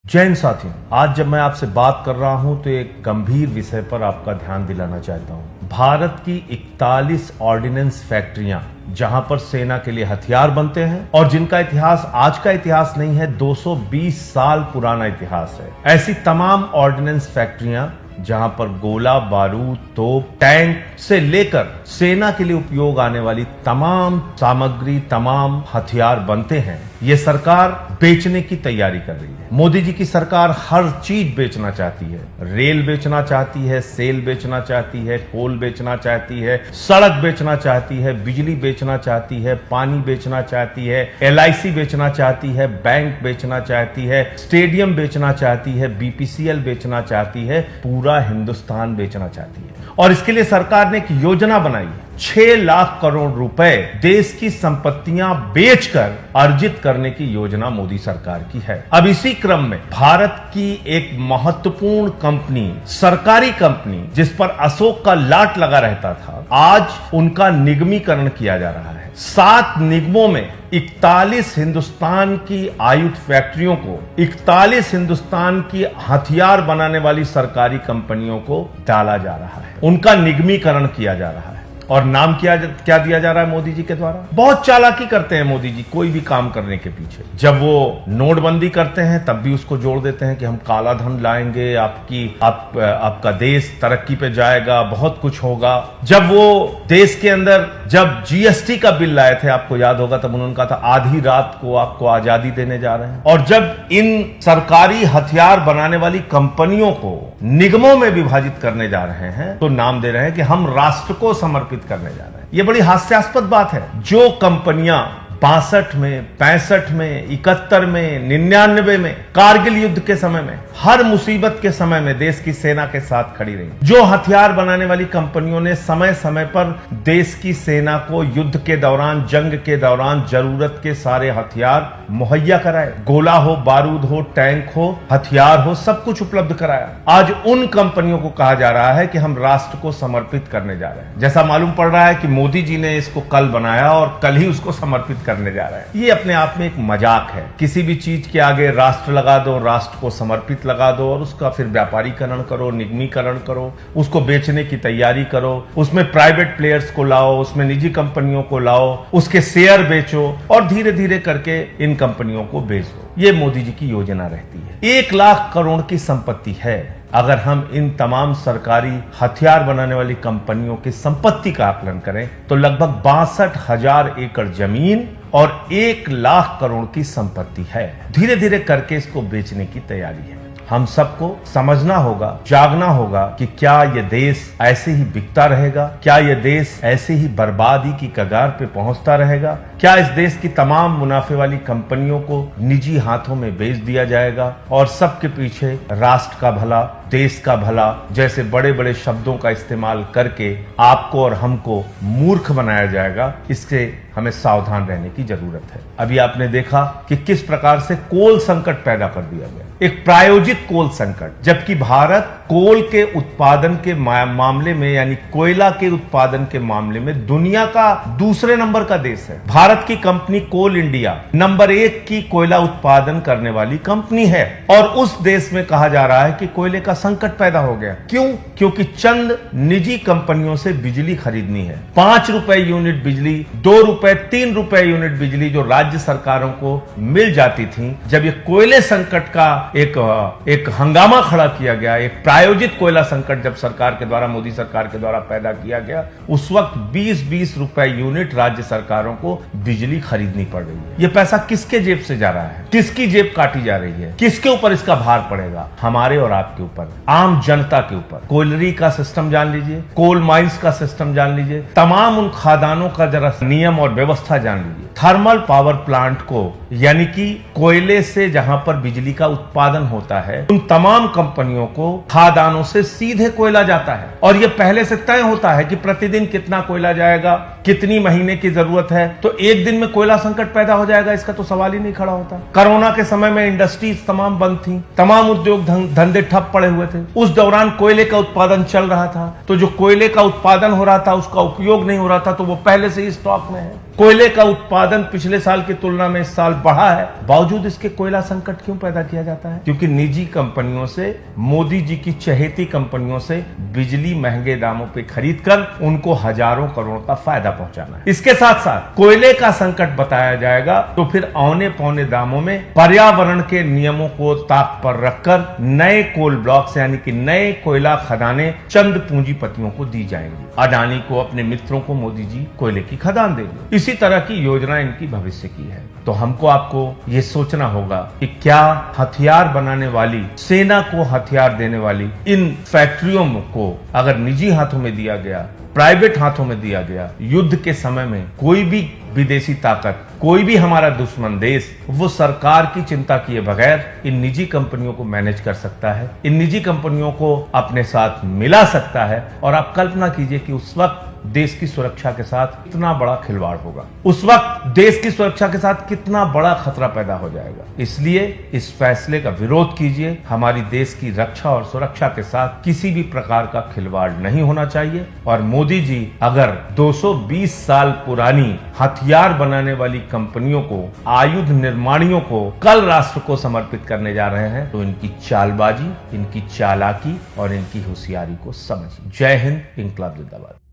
जय हिंद साथियों, आज जब मैं आपसे बात कर रहा हूं तो एक गंभीर विषय पर आपका ध्यान दिलाना चाहता हूं। भारत की 41 ऑर्डिनेंस फैक्ट्रियां जहां पर सेना के लिए हथियार बनते हैं और जिनका इतिहास आज का इतिहास नहीं है, 220 साल पुराना इतिहास है। ऐसी तमाम ऑर्डिनेंस फैक्ट्रियां जहां पर गोला बारूद, तोप, टैंक से लेकर सेना के लिए उपयोग आने वाली तमाम सामग्री, तमाम हथियार बनते हैं, ये सरकार बेचने की तैयारी कर रही है। मोदी जी की सरकार हर चीज बेचना चाहती है। रेल बेचना चाहती है, सेल बेचना चाहती है, कोल बेचना चाहती है, सड़क बेचना चाहती है, बिजली बेचना चाहती है, पानी बेचना चाहती है, LIC बेचना चाहती है, बैंक बेचना चाहती है, स्टेडियम बेचना चाहती है, BPCL बेचना चाहती है, पूरा हिंदुस्तान बेचना चाहती है। और इसके लिए सरकार ने एक योजना बनाई है। 6 लाख करोड़ रुपए देश की संपत्तियां बेचकर अर्जित करने की योजना मोदी सरकार की है। अब इसी क्रम में भारत की एक महत्वपूर्ण कंपनी, सरकारी कंपनी, जिस पर अशोक का लाट लगा रहता था, आज उनका निगमीकरण किया जा रहा है। 7 निगमों में 41 हिंदुस्तान की आयुध फैक्ट्रियों को, 41 हिंदुस्तान की हथियार बनाने वाली सरकारी कंपनियों को डाला जा रहा है, उनका निगमीकरण किया जा रहा है। और नाम क्या दिया जा रहा है मोदी जी के द्वारा? बहुत चालाकी करते हैं मोदी जी कोई भी काम करने के पीछे। जब वो नोटबंदी करते हैं तब भी उसको जोड़ देते हैं कि हम काला धन लाएंगे, आपका देश तरक्की पे जाएगा, बहुत कुछ होगा। जब वो देश के अंदर जब GST का बिल लाए थे, आपको याद होगा, तब उन्होंने कहा था आधी रात को आपको आजादी देने जा रहे हैं। और जब इन सरकारी हथियार बनाने वाली कंपनियों को निगमों में विभाजित करने जा रहे हैं तो नाम दे रहे हैं कि हम राष्ट्र को समर्पित करने जा रहे हैं। यह बड़ी हास्यास्पद बात है। जो कंपनियां 62 में, 65 में, 71 में, 99 में, कारगिल युद्ध के समय में, हर मुसीबत के समय में देश की सेना के साथ खड़ी रही, जो हथियार बनाने वाली कंपनियों ने समय समय पर देश की सेना को युद्ध के दौरान, जंग के दौरान जरूरत के सारे हथियार मुहैया कराए, गोला हो, बारूद हो, टैंक हो, हथियार हो, सब कुछ उपलब्ध कराया। आज उन कंपनियों को कहा जा रहा है कि हम राष्ट्र को समर्पित करने जा रहे हैं। जैसा मालूम पड़ रहा है कि मोदी जी ने इसको कल बनाया और कल ही उसको समर्पित करने जा रहे हैं। ये अपने आप में एक मजाक है। किसी भी चीज के आगे राष्ट्र लगा दो, राष्ट्र को समर्पित लगा दो और उसका फिर व्यापारीकरण करो, निगमीकरण करो, उसको बेचने की तैयारी करो, उसमें प्राइवेट प्लेयर्स को लाओ, उसमें निजी कंपनियों को लाओ, उसके शेयर बेचो और धीरे धीरे करके इन कंपनियों को बेच दो। ये मोदी जी की योजना रहती है। 1 लाख करोड़ की संपत्ति है। अगर हम इन तमाम सरकारी हथियार बनाने वाली कंपनियों की संपत्ति का आकलन करें तो लगभग 62,000 एकड़ जमीन और 1 लाख करोड़ की संपत्ति है। धीरे धीरे करके इसको बेचने की तैयारी है। हम सबको समझना होगा, जागना होगा कि क्या यह देश ऐसे ही बिकता रहेगा? क्या यह देश ऐसे ही बर्बादी की कगार पे पहुंचता रहेगा? क्या इस देश की तमाम मुनाफे वाली कंपनियों को निजी हाथों में बेच दिया जाएगा और सबके पीछे राष्ट्र का भला, देश का भला जैसे बड़े बड़े शब्दों का इस्तेमाल करके आपको और हमको मूर्ख बनाया जाएगा? इससे हमें सावधान रहने की जरूरत है। अभी आपने देखा कि किस प्रकार से कोल संकट पैदा कर दिया गया, एक प्रायोजित कोल संकट, जबकि भारत कोल के उत्पादन के मामले में, यानी कोयला के उत्पादन के मामले में दुनिया का दूसरे नंबर का देश है। भारत की कंपनी कोल इंडिया नंबर 1 की कोयला उत्पादन करने वाली कंपनी है और उस देश में कहा जा रहा है कि कोयले का संकट पैदा हो गया। क्यों? क्योंकि चंद निजी कंपनियों से बिजली खरीदनी है। 5 रुपए यूनिट बिजली, 2 रुपए, 3 रुपए यूनिट बिजली जो राज्य सरकारों को मिल जाती थी, जब ये कोयले संकट का एक हंगामा खड़ा किया गया, एक प्रायोजित कोयला संकट जब सरकार के द्वारा, मोदी सरकार के द्वारा पैदा किया गया, उस वक्त 20-20 रुपए यूनिट राज्य सरकारों को बिजली खरीदनी पड़ रही है। ये पैसा किसके जेब से जा रहा है? किसकी जेब काटी जा रही है? किसके ऊपर इसका भार पड़ेगा? हमारे और आपके ऊपर, आम जनता के ऊपर। कोयलरी का सिस्टम जान लीजिए, कोल माइंस का सिस्टम जान लीजिए, तमाम उन खादानों का जरा नियम और व्यवस्था जान लीजिए। थर्मल पावर प्लांट को, यानी कि कोयले से जहां पर बिजली का उत्पादन होता है, उन तमाम कंपनियों को खादानों से सीधे कोयला जाता है और यह पहले से तय होता है कि प्रतिदिन कितना कोयला जाएगा, कितनी महीने की जरूरत है। तो एक दिन में कोयला संकट पैदा हो जाएगा, इसका तो सवाल ही नहीं खड़ा होता। कोरोना के समय में इंडस्ट्रीज तमाम बंद थी, तमाम उद्योग धंधे ठप पड़े हुए थे। उस दौरान कोयले का उत्पादन चल रहा था, तो जो कोयले का उत्पादन हो रहा था उसका उपयोग नहीं हो रहा था, तो वो पहले से ही स्टॉक में है। कोयले का उत्पादन पिछले साल की तुलना में इस साल बढ़ा है, बावजूद इसके कोयला संकट क्यों पैदा किया जाता है? क्योंकि निजी कंपनियों से, मोदी जी की चहेती कंपनियों से बिजली महंगे दामों पे खरीद कर उनको हजारों करोड़ का फायदा पहुंचाना है। इसके साथ साथ कोयले का संकट बताया जाएगा तो फिर औने पौने दामों में पर्यावरण के नियमों को ताक पर रखकर नए कोल ब्लॉक्स यानी कि नए कोयला खदानें चंद पूंजीपतियों को दी जाएंगी। अडानी को, अपने मित्रों को मोदी जी कोयले की खदान देंगे। इसी तरह की योजना इनकी भविष्य की है। तो हमको आपको ये सोचना होगा कि क्या हथियार बनाने वाली, सेना को हथियार देने वाली इन फैक्ट्रियों को अगर निजी हाथों में दिया गया, प्राइवेट हाथों में दिया गया, युद्ध के समय में कोई भी विदेशी ताकत, कोई भी हमारा दुश्मन देश, वो सरकार की चिंता किए बगैर इन निजी कंपनियों को मैनेज कर सकता है, इन निजी कंपनियों को अपने साथ मिला सकता है। और आप कल्पना कीजिए कि उस वक्त देश की सुरक्षा के साथ कितना बड़ा खिलवाड़ होगा, उस वक्त देश की सुरक्षा के साथ कितना बड़ा खतरा पैदा हो जाएगा। इसलिए इस फैसले का विरोध कीजिए। हमारी देश की रक्षा और सुरक्षा के साथ किसी भी प्रकार का खिलवाड़ नहीं होना चाहिए। और मोदी जी अगर 220 साल पुरानी हथियार बनाने वाली कंपनियों को, आयुध निर्माणियों को कल राष्ट्र को समर्पित करने जा रहे हैं, तो इनकी चालबाजी, इनकी चालाकी और इनकी होशियारी को समझिए। जय हिंद, इंकलाब जिंदाबाद।